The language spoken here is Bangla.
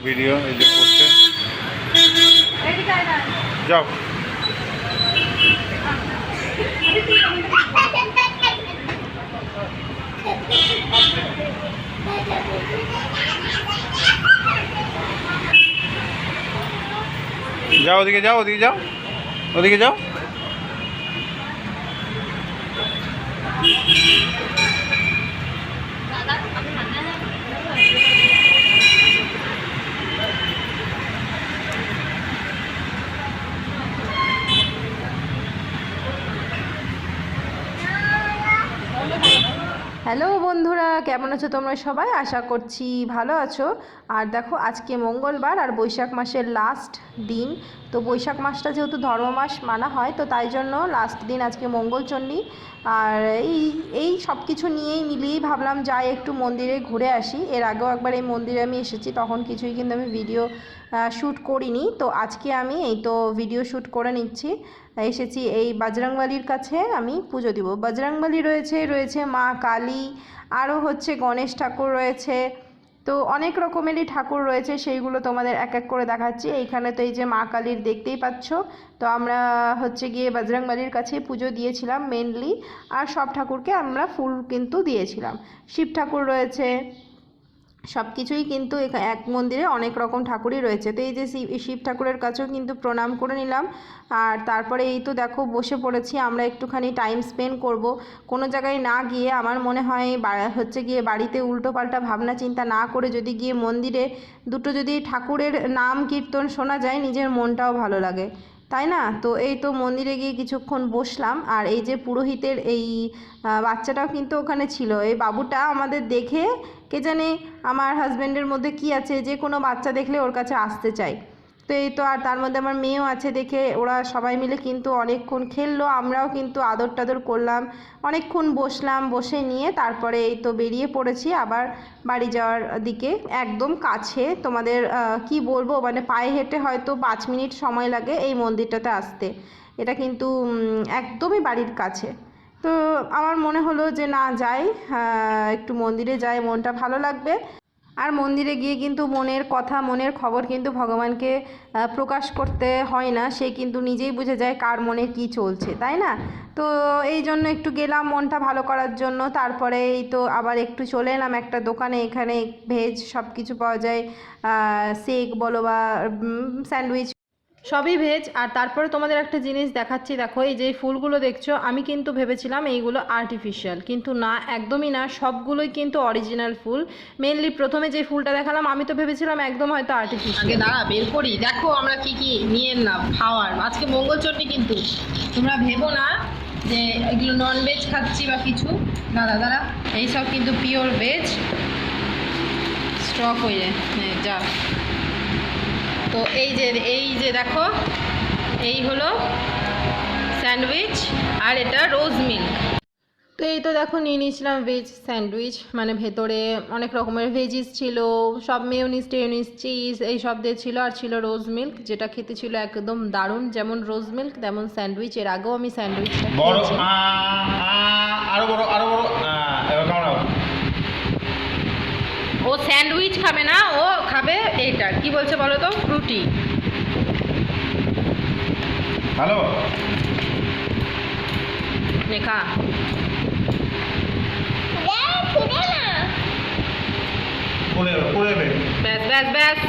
ভিডিও এই যে করছে। যাও যাও ওদিকে যাও, ওদিকে যাও, ওদিকে যাও। হ্যালো বন্ধুরা, কেমন আছো তোমরা সবাই? আশা করছি ভালো আছো। আর দেখো, আজকে মঙ্গলবার আর বৈশাখ মাসের লাস্ট দিন। তো বৈশাখ মাসটা যেহেতু ধর্ম মাস মানা হয়, তো তাই জন্য লাস্ট দিন আজকে মঙ্গলচণ্ডী। আর এই সব কিছু নিয়েই মিলিয়েই ভাবলাম যাই একটু মন্দিরে ঘুরে আসি। এর আগেও একবার এই মন্দিরে আমি এসেছি, তখন কিছুই কিন্তু আমি ভিডিও শ্যুট করিনি। তো আজকে আমি এই তো ভিডিও শ্যুট করে নিচ্ছি। এসেছি এই বজরংবলির কাছে আমি পুজো দিব। বজরংবলী রয়েছে মা কালী, আরও হচ্ছে গণেশ ঠাকুর রয়েছে। তো অনেক রকমেরই ঠাকুর রয়েছে, সেইগুলো তোমাদের এক এক করে দেখাচ্ছি। এইখানে তো এই যে মা কালীর দেখতেই পাচ্ছ। তো আমরা হচ্ছে গিয়ে বজরংবলির কাছে পুজো দিয়েছিলাম মেনলি। আর সব ঠাকুরকে আমরা ফুল কিন্তু দিয়েছিলাম। শিব ঠাকুর রয়েছে, সব কিছুই কিন্তু এক মন্দিরে অনেক রকম ঠাকুরই রয়েছে। তো এই যে শিব ঠাকুরের কাছেও কিন্তু প্রণাম করে নিলাম। আর তারপরে এই তো দেখো বসে পড়েছি, আমরা একটুখানি টাইম স্পেন্ড করব। কোনো জায়গায় না গিয়ে আমার মনে হয় হচ্ছে গিয়ে বাড়িতে উল্টোপাল্টা ভাবনা চিন্তা না করে যদি গিয়ে মন্দিরে দুটো যদি ঠাকুরের নাম কীর্তন শোনা যায়, নিজের মনটাও ভালো লাগে, তাই না? তো এই তো মন্দিরে গিয়ে কিছুক্ষণ বসলাম। আর এই যে পুরোহিতের এই বাচ্চাটাও কিন্তু ওখানে ছিল। এই বাবুটা আমাদের দেখে কে জানে আমার হাজব্যান্ডের মধ্যে কি আছে, যে কোনো বাচ্চা দেখলে ওর কাছে আসতে চাই। তো এই তো, আর তার মধ্যে আমার মেয়েও আছে দেখে ওরা সবাই মিলে কিন্তু অনেকক্ষণ খেললো। আমরাও কিন্তু আদর টাদর করলাম, অনেকক্ষণ বসলাম। বসে নিয়ে তারপরে এই তো বেরিয়ে পড়েছি আবার বাড়ি যাওয়ার দিকে। একদম কাছে, তোমাদের কি বলবো, মানে পায়ে হেঁটে হয়তো 5 মিনিট সময় লাগে এই মন্দিরটাতে আসতে। এটা কিন্তু একদমই বাড়ির কাছে। তো আমার মনে হলো যে না যাই, একটু মন্দিরে যাই, মনটা ভালো লাগবে। আর মন্দিরে গিয়ে কিন্তু মনের কথা মনের খবর কিন্তু ভগবানকে প্রকাশ করতে হয় না, সে কিন্তু নিজেই বুঝে যায় কার মনে কি চলছে, তাই না? তো এই জন্য একটু গেলাম মনটা ভালো করার জন্য। তারপরে এই তো আবার একটু চলে এলাম একটা দোকানে, এখানে ভেজ সব কিছু পাওয়া যায়, শেক বলো বা স্যান্ডউইচ, সবই ভেজ। আর তারপরে তোমাদের একটা জিনিস দেখাচ্ছি, দেখো এই যে ফুলগুলো দেখছো, আমি কিন্তু ভেবেছিলাম এইগুলো আর্টিফিশিয়াল, কিন্তু না, একদমই না, সবগুলোই কিন্তু অরিজিনাল ফুল। মেনলি প্রথমে যে ফুলটা দেখালাম আমি তো ভেবেছিলাম একদম হয়তো আর্টিফিশিয়াল। আগে দাঁড়া বের করি, দেখো আমরা কি কি নিয়ে এলাম খাওয়ার। আজকে মঙ্গলচণ্ডী, কিন্তু তোমরা ভেবো না যে এগুলো নন ভেজ খাচ্ছি বা কিছু। দাঁড়া এইসব কিন্তু পিওর ভেজ, স্টক হয়ে যা। তো এই যে দেখো, এই হলো স্যান্ডউইচ, আর এটা রোজ মিল্ক। তো এই তো দেখো নিয়ে নিয়েছিলাম ভেজ স্যান্ডউইচ, মানে ভেতরে অনেক রকমের ভেজিস ছিল, সব মেয়োনিজ টেয়োনিজ চিজ এই সব দিয়ে ছিল। আর ছিল রোজ মিল্ক, যেটা খেতে ছিল একদম দারুণ। যেমন রোজ মিল্ক তেমন স্যান্ডউইচ। এর আগেও আমি স্যান্ডউইচটা খেয়েছি। আরো বড় ও স্যান্ডউইচ খাবে না, ও খাবে এইটা কি বলছে বলো তো, ফ্রুটি। হ্যালো, খা। ব্যাস ব্যাস ব্যাস।